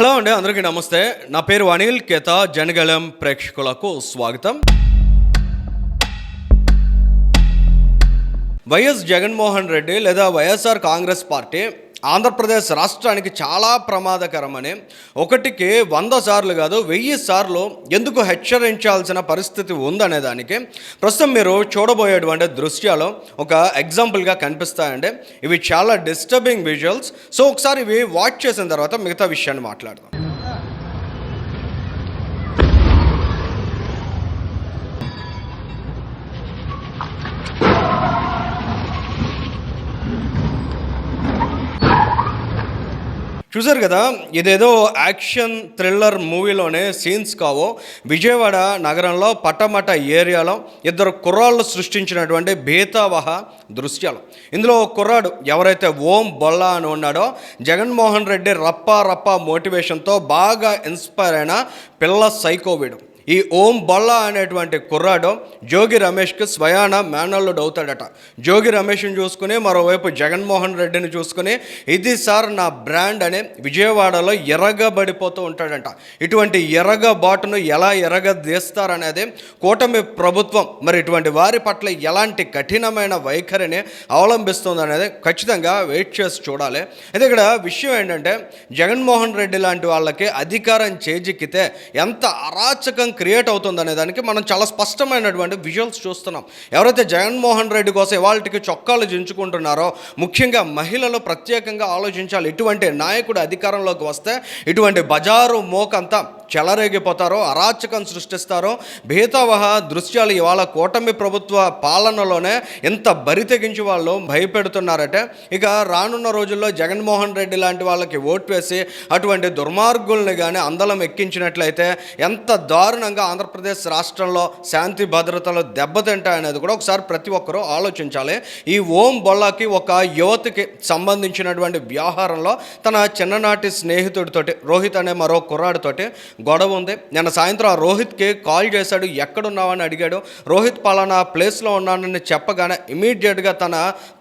Hello అండి, అందరికీ నమస్తే. నా పేరు అనిల్ కేత. జనగళం ప్రేక్షకులకు స్వాగతం. వైఎస్ జగన్మోహన్ రెడ్డి లేదా వైఎస్ఆర్ కాంగ్రెస్ పార్టీ ఆంధ్రప్రదేశ్ రాష్ట్రానికి చాలా ప్రమాదకరమని ఒకటికి 100 సార్లు కాదు 1000 సార్లు ఎందుకు హెచ్చరించాల్సిన పరిస్థితి ఉందనే దానికి ప్రస్తుతం మీరు చూడబోయేటువంటి దృశ్యాలు ఒక ఎగ్జాంపుల్గా కనిపిస్తాయండి. ఇవి చాలా డిస్టర్బింగ్ విజువల్స్. సో ఒకసారి ఇవి వాచ్ చేసిన తర్వాత మిగతా విషయాన్ని మాట్లాడదాం. చూసారు కదా, ఇదేదో యాక్షన్ థ్రిల్లర్ మూవీలోనే సీన్స్ కావో. విజయవాడ నగరంలో పటమట ఏరియాలో ఇద్దరు కుర్రాళ్ళు సృష్టించినటువంటి భీతావహ దృశ్యాలు. ఇందులో కుర్రాడు ఎవరైతే ఓం బొల్లా అని ఉన్నాడో, జగన్మోహన్ రెడ్డి రప్పా మోటివేషన్తో బాగా ఇన్స్పైర్ అయిన పిల్ల సైకోవిడు. ఈ ఓం బొల్లా అనేటువంటి కుర్రాడు జోగి రమేష్కి స్వయాన మేనల్లుడు అవుతాడట. జోగి రమేష్ని చూసుకుని మరోవైపు జగన్మోహన్ రెడ్డిని చూసుకుని ఇది సార్ నా బ్రాండ్ అని విజయవాడలో ఎర్రగబడిపోతూ ఉంటాడంట. ఇటువంటి ఎర్రగబాటును ఎలా ఎర్రగదీస్తారనేది కూటమి ప్రభుత్వం మరి ఇటువంటి వారి పట్ల ఎలాంటి కఠినమైన వైఖరిని అవలంబిస్తుంది అనేది ఖచ్చితంగా వెయిట్ చేసి చూడాలి. అయితే ఇక్కడ విషయం ఏంటంటే, జగన్మోహన్ రెడ్డి లాంటి వాళ్ళకి అధికారం చేజిక్కితే ఎంత అరాచకం క్రియేట్ అవుతుంది అనే దానికి మనం చాలా స్పష్టమైనటువంటి విజువల్స్ చూస్తున్నాం. ఎవరైతే జగన్మోహన్ రెడ్డి కోసం ఇవాళకి చొక్కాలు దించుకుంటున్నారో, ముఖ్యంగా మహిళలు ప్రత్యేకంగా ఆలోచించాలి. ఇటువంటి నాయకుడు అధికారంలోకి వస్తే ఇటువంటి బజారు మోకంతా చెలరేగిపోతారో, అరాచకం సృష్టిస్తారో. భీతావహ దృశ్యాలు ఇవాళ కూటమి ప్రభుత్వ పాలనలోనే ఎంత బరి తెగించి వాళ్ళు భయపెడుతున్నారంటే, ఇక రానున్న రోజుల్లో జగన్మోహన్ రెడ్డి లాంటి వాళ్ళకి ఓటు వేసి అటువంటి దుర్మార్గుల్ని కానీ అందలం ఎక్కించినట్లయితే ఎంత దారుణంగా ఆంధ్రప్రదేశ్ రాష్ట్రంలో శాంతి భద్రతలు దెబ్బతింటాయనేది కూడా ఒకసారి ప్రతి ఒక్కరూ ఆలోచించాలి. ఈ ఓం బొల్లాకి ఒక యువతికి సంబంధించినటువంటి వ్యవహారంలో తన చిన్ననాటి స్నేహితుడితోటి రోహిత్ అనే మరో కుర్రాడితోటి గొడవ ఉంది. నిన్న సాయంత్రం ఆ రోహిత్కి కాల్ చేశాడు, ఎక్కడున్నావని అడిగాడు. రోహిత్ పలానా ప్లేస్లో ఉన్నానని చెప్పగానే ఇమీడియట్గా తన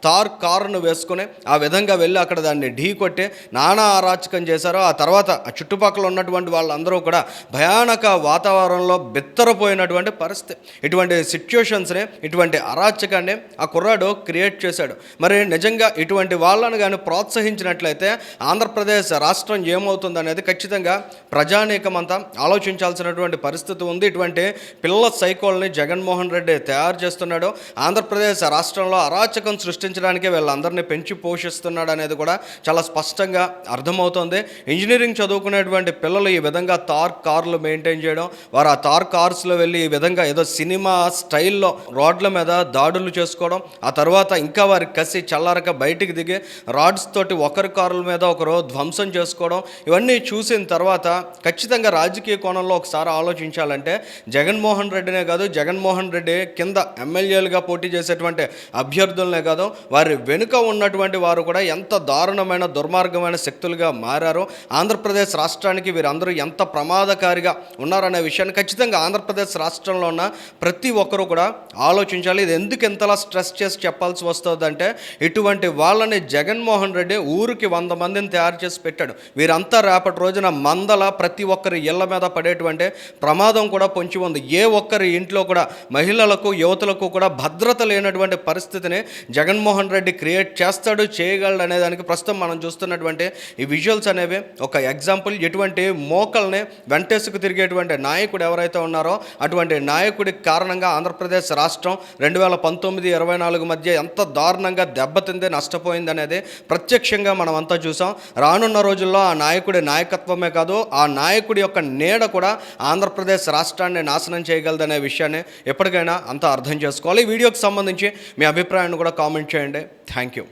తార్ కారును వేసుకుని ఆ విధంగా వెళ్ళి అక్కడ దాన్ని ఢీ కొట్టి నానా అరాచకం చేశారు. ఆ తర్వాత ఆ చుట్టుపక్కల ఉన్నటువంటి వాళ్ళందరూ కూడా భయానక వాతావరణంలో బిత్తరపోయినటువంటి పరిస్థితి. ఇటువంటి సిచ్యుయేషన్స్ని, ఇటువంటి అరాచకాన్ని ఆ కుర్రాడు క్రియేట్ చేశాడు. మరి నిజంగా ఇటువంటి వాళ్ళను కానీ ప్రోత్సహించినట్లయితే ఆంధ్రప్రదేశ్ రాష్ట్రం ఏమవుతుంది అనేది ఖచ్చితంగా ప్రజానీకం అంతా ఆలోచించాల్సినటువంటి పరిస్థితి ఉంది. ఇటువంటి పిల్ల సైకోల్ని జగన్మోహన్ రెడ్డి తయారు చేస్తున్నాడు. ఆంధ్రప్రదేశ్ రాష్ట్రంలో అరాచకం సృష్టించడానికి వీళ్ళందరినీ పెంచి పోషిస్తున్నాడు అనేది కూడా చాలా స్పష్టంగా అర్థమవుతుంది. ఇంజనీరింగ్ చదువుకునేటువంటి పిల్లలు ఈ విధంగా తార్ కార్లు మెయింటైన్ చేయడం, వారు ఆ తార్ కార్స్లో వెళ్ళి ఈ విధంగా ఏదో సినిమా స్టైల్లో రోడ్ల మీద దాడులు చేసుకోవడం, ఆ తర్వాత ఇంకా వారి కసి చల్లారక బయటికి దిగి రాడ్స్ తోటి ఒకరి కారుల మీద ఒకరు ధ్వంసం చేసుకోవడం, ఇవన్నీ చూసిన తర్వాత ఖచ్చితంగా రాజకీయ కోణంలో ఒకసారి ఆలోచించాలంటే జగన్మోహన్ రెడ్డినే కాదు, జగన్మోహన్ రెడ్డి కింద ఎమ్మెల్యేలుగా పోటీ చేసేటువంటి అభ్యర్థులనే కాదు, వారి వెనుక ఉన్నటువంటి వారు కూడా ఎంత దారుణమైన దుర్మార్గమైన శక్తులుగా మారారో, ఆంధ్రప్రదేశ్ రాష్ట్రానికి వీరందరూ ఎంత ప్రమాదకారిగా ఉన్నారనే విషయాన్ని ఖచ్చితంగా ఆంధ్రప్రదేశ్ రాష్ట్రంలో ఉన్న ప్రతి ఒక్కరూ కూడా ఆలోచించాలి. ఇది ఎందుకు ఎంతలా స్ట్రెస్ చేసి చెప్పాల్సి వస్తుందంటే, ఇటువంటి వాళ్ళని జగన్మోహన్ రెడ్డి ఊరికి 100 మందిని తయారు చేసి పెట్టాడు. వీరంతా రేపటి రోజున మందల ప్రతి ఒక్కరి ఇళ్ల మీద పడేటువంటి ప్రమాదం కూడా పొంచి ఉంది. ఏ ఒక్కరి ఇంట్లో కూడా మహిళలకు, యువతులకు కూడా భద్రత లేనటువంటి పరిస్థితిని జగన్మోహన్ రెడ్డి క్రియేట్ చేస్తాడు, చేయగలడు అనేదానికి ప్రస్తుతం మనం చూస్తున్నటువంటి ఈ విజువల్స్ అనేవి ఒక ఎగ్జాంపుల్. ఎటువంటి మోకల్ని వెంటేసుకు తిరిగేటువంటి నాయకుడు ఎవరైతే ఉన్నారో అటువంటి నాయకుడి కారణంగా ఆంధ్రప్రదేశ్ రాష్ట్రం 2019-24 మధ్య ఎంత దారుణంగా దెబ్బతింది, నష్టపోయింది అనేది ప్రత్యక్షంగా మనం అంతా చూసాం. రానున్న రోజుల్లో ఆ నాయకుడి నాయకత్వమే కాదు, ఆ నాయకుడి యొక్క నీడ కూడా ఆంధ్రప్రదేశ్ రాష్ట్రాన్ని నాశనం చేయగలదనే విషయాన్ని ఎప్పటికైనా అంతా అర్థం చేసుకోవాలి. ఈ వీడియోకి సంబంధించి మీ అభిప్రాయాన్ని కూడా కామెంట్ చేయండి. Thank you.